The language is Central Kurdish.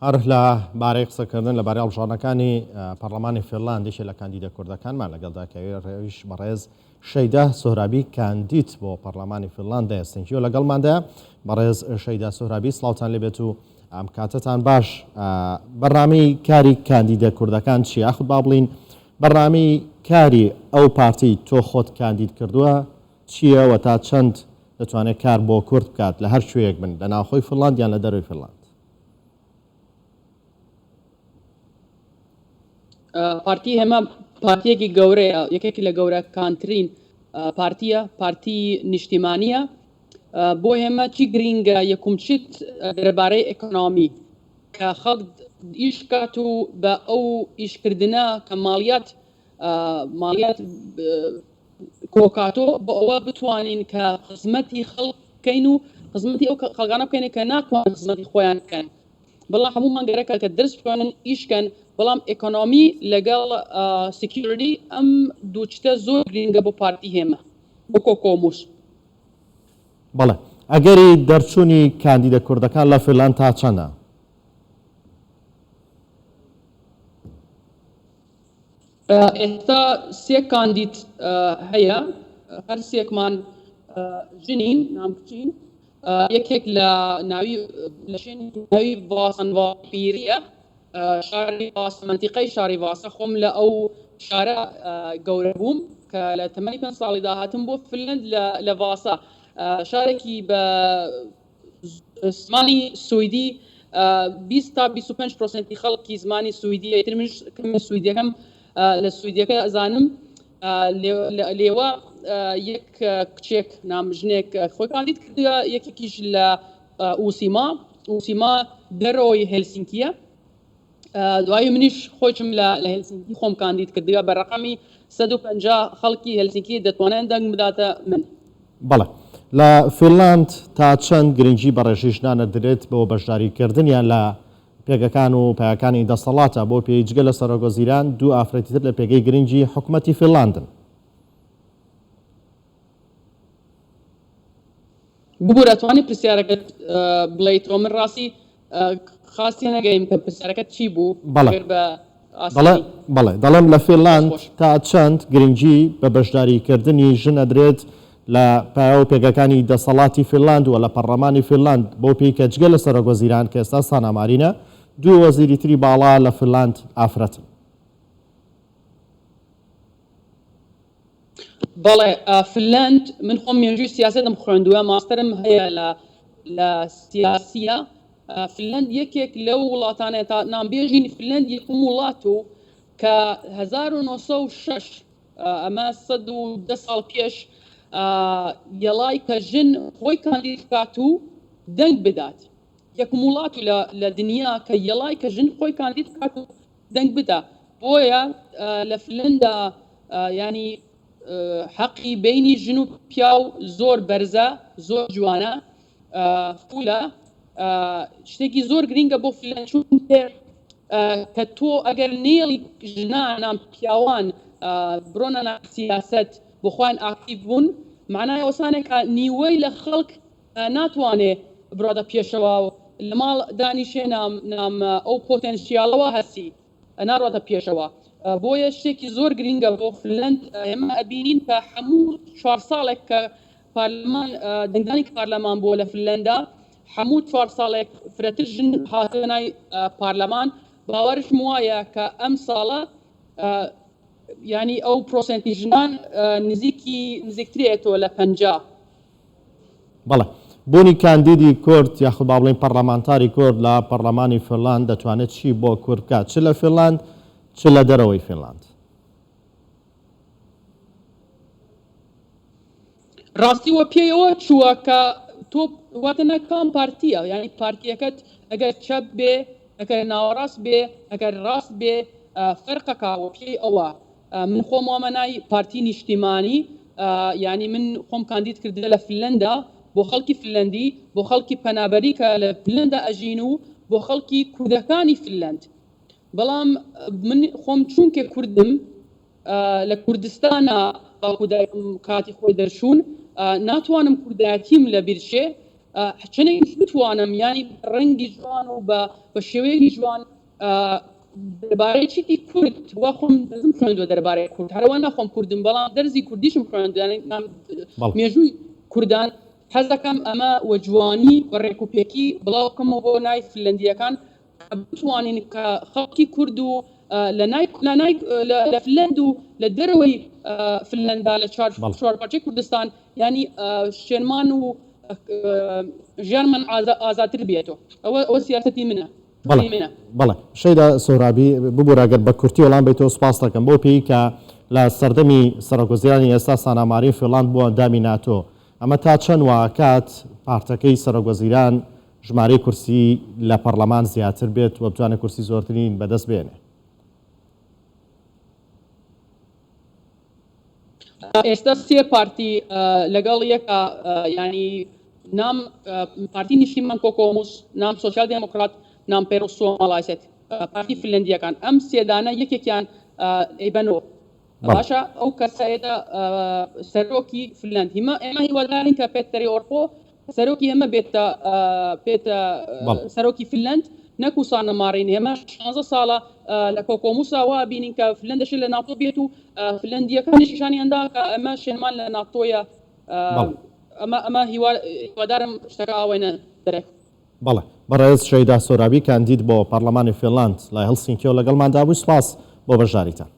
هەر لە بارەی قسەکردن لەبارەی هەڵبژاردنەکانی پەرلەمانی فینلاندیشی لە کاندیدە کوردەکانمان لەگەڵداکەوی ڕێویش بەڕێز شەیدا سۆهرابی کاندید بۆ پەرلەمانی فینلاند دەستنجی و لەگەڵماندا بەڕێز شەیدا سۆهرابی سڵاوتان لێبێت و ئەم کاتتان باش. بەڕامی کاری کاندیدە کوردەکان چی؟ یاخود با بڵین بەڕامی کاری ئەو پارتی تۆ خۆت کاندید کردووە چییە و تا چەند دەتوانێت کار بۆ کورد بکات لە هەر شوەیەک بن لە ناوخۆی فینلاند یان لە دەروی فینلاند؟ پارتی هەمە پارتیەکی گەورەیە، یەکێکی لە گەورەکانترین پارتیە، پارتی نیشتیمانیە. بۆ هێمە چی گرینگە یەکوم چیت دەربارەی ئەکۆنۆمی کە خەڵک ئیش بکات و بە ئەو ئیشکردنە کە ماڵیات کۆکاتۆ بە ئەوە بتوانین کە خزمەتی خەڵک بکەین و خزمەتی ئەو خەڵکانە بکەین کە ناتوانن خزمەتی خۆیان بکەن. بەڵام هەمومان گەرەکە کە دەرس بخوێنن ئیشکەن، بەڵام ئەکۆنۆمی لەگەڵ سکیوریتی ئەم دووچتە زۆر گرینگە بۆ پارتی هێمە بۆ کۆکۆموش. بەڵێ ئەگەری دەرچوونی کاندیدە کوردەکان لە فینلاند تا چەندە؟ ئێستا سێ کاندید هەیە، هەر سێکمان ژنین نامکچین. یەکێک لە شوێنی ناوی ڤاسەنڤا پیریە، شاری ڤاسە، منتیقەی شاری ڤاسە. خۆم لە ئەو شارە گەورە بووم کە لە تەمەنی 5 ساڵی داهاتم بۆ فینلاند لە ڤاسە، شارێکی بە زمانی سویدی 20 تا 25% خەڵکی زمانی سویدیە. ئیتر منش سویدیەکەم لە سویدیەکە ئەزانم. لێوە یەک کچێک نامژنێک خۆی کاندید کردووە، یەکێکیش لە ئوسیما دەرۆی هێلسینکیە. دوای منیش خۆچم لە هێلسینکی خۆم کاندید کردووە بە ڕقەمی 150 خەڵکی هێلسینکی دەتوانێت دەنگ بداتە من. بەڵێ لە فینلاند تا چەند گرنگی بە ڕێژیژنانە درێت بۆ بەشداریکردن یان لە پێگەکان و پایەکانی دەسەڵاتە بۆ پێیجگە لە سەرۆگۆزیران دوو ئافرەتیتر لە پێگەی گرنگی حکوومەتی فینلاندن؟ ببوو دەتوانی پرسیارەکەت بڵێیتەوە؟ من ڕاستی خاستی نەگەیم کە پرسیارەکەت چی بوو. بەڵێ دەڵێم لە فینلاند تا چەند گرنگی بە بەشداریکردنی ژن ئەدرێت لە پایە و پێگەکانی دەسەڵاتی فینلاند و لە پەرلەمانی فینلاند بۆ پێیکەجگە لە سەرۆگۆزیران کە ئێستا سانامارینە دوو وەزیری تری باڵا لە فینلاند ئافرەتن؟ بەڵێ فینلاند من خۆم مێژووی سیاسەتم خوێندووە، ماستەرم هەیە لە سیاسیە. فینلاند یەکێک لەو وڵاتانەیە تا نامبێژین فینلاند یەکەم وڵات و کە 1906 ئەمە 110 ساڵ پێش یەڵای کە ژن خۆی کاندید بکات و دەنگ بدات. یەکەم وڵات لە دنیا کە یەڵای کە ژن خۆی کاندید بکات و دەنگ بدا. بۆیە لە فینلاندا ینی حەقی بینی ژن و پیاو زۆر بەرزە، زۆر جوانە، فولە، شتێکی زۆر گرینگە بۆ فینلاند، چونکە کە تۆ ئەگەر نێڵی ژنان پیاوان بڕۆنە سیاسەت بۆ خۆیان ئاکتیڤ بوون، معنای ئەوەسانێکە نیوەی لە خەڵک ناتوانێ بڕۆدە پێشەوە و لە ماڵ دانیشێ نام ئەو پۆتەنشیالەوە هەستی ناڕۆتە پێشەوە. بۆیە شتێکی زۆر گرینگە بۆ فینلاند. ئێمە ئەبینین کە هەموو 4 ساڵێک کە پارلەمان دەنگدانی پارلەمان بۆ لە فینلاندا، هەموو 4 ساڵێک فرەتر ژن هاتنای پارلەمان. باوەرشم وایە کە ئەم ساڵە ینی ئەو پرۆسەنتی ژنان نزیکترێتەوە لە 50. بەڵێ بوونی کاندیدی کورد یاخود با بڵین پەرلەمانتاری کورد لە پەرلەمانی فینلاند دەتوانێت چی بۆ کورد بکات، چ لە فینلاند چ لە دەرەوەی فینلاند؟ ڕاستیوە پێیەوە چووە کە تۆ واتەنە کام پارتیە، ینی پارتیەکەت ئەگەر چەپ بێ، ئەگەر ناوەڕاست بێ، ئەگەر ڕاست بێ، فەرقەکەوە پێی ئەوە. من خۆم وامەنای پارتی نیشتیمانی، ینی من خۆم کاندید کردە لە فینلاندا بۆ خەڵکی فینلاندی، بۆ خەڵکی پەنابەری کە لە فینلاندا ئەژین و بۆ خەڵکی کوردەکانی فینلاند. بەڵام من خۆم چونکە کوردم لە کوردستانە باکو دایکم کاتی خۆی دەرچوون، ناتوانم کوردایەتیم لە بیرچێ چنێک بتوانم ینی ڕەنگی جوان و بە شێوەیەکی جوان دەربارەی چیتی کورد وا خۆم دەزم خوێندووە دەربارەی کورد هەروە ناخۆم کوردم بەڵام دەرزی کوردیشم خوێندوە مێژووی کوردان حەز دەکەم ئەمە وە جوانی بە ڕێکوپێکی بڵاو بکەمەوە بۆ نای فنلەندیەکان بتوانین کە خەڵکی کورد و لە فنلەند و لە دەرەوەی فنلەندا لە چوارپارچەی کوردستان ینی شێنمان و ژیانمان ئازاتر بێتەوە ئەوە سیاسەتی منە. بەڵێ شەیدا سۆرابی ببوورەگەر بە کورتی وەڵام بیتەوە سپاس دەکەم بۆ پێی کە لە سەردەمی سەرۆکوەزیرانی ئێستا ساناماری فێڵاند بۆ ئەندامی ناتۆ ئەمە تا چەند واکات پارتەکەی سەرۆکوەزیران ژمارەی کورسی لە پەرلەمان زیاتر بێت و بتوانێت کورسی زۆرترین بەدەست بێنێ. ئێستا سێ پارتی لەگەڵ یەکە ینی نام پارتی نیشتیمان کۆکۆموس نام سۆسیال دموکرات نام پێرۆسۆ مەڵایسێت پارتی فنلەندیەکان ئەم سێدانە یەکێکیان ئەیبەنەوە باشە ئەو کەسایەتە سەرۆکی فنلەند ئێمە هیوادارین کە پێتەری ئۆرپۆ سەرۆکی ئێمە بێتە سەرۆکی فنلەند نەکو سانەماڕین ئێمە 16 ساڵە لە کۆکۆموسا وا بینین کە فنلەندەشی لە ناتۆ بێت و فنلەندیەکانی شیشانیاندا کە ئەمە شێنمان لە ناتۆیە ئەمە هیوادارم شتەکە ئاوێنە دەرێک. بەڵێ بەڕێز شەیدا سۆرابی کاندید بۆ پەرلەمانی فینلاند لای هەلسینکیەوە لەگەڵماندا بوو. سپاس بۆ بەشداریتان.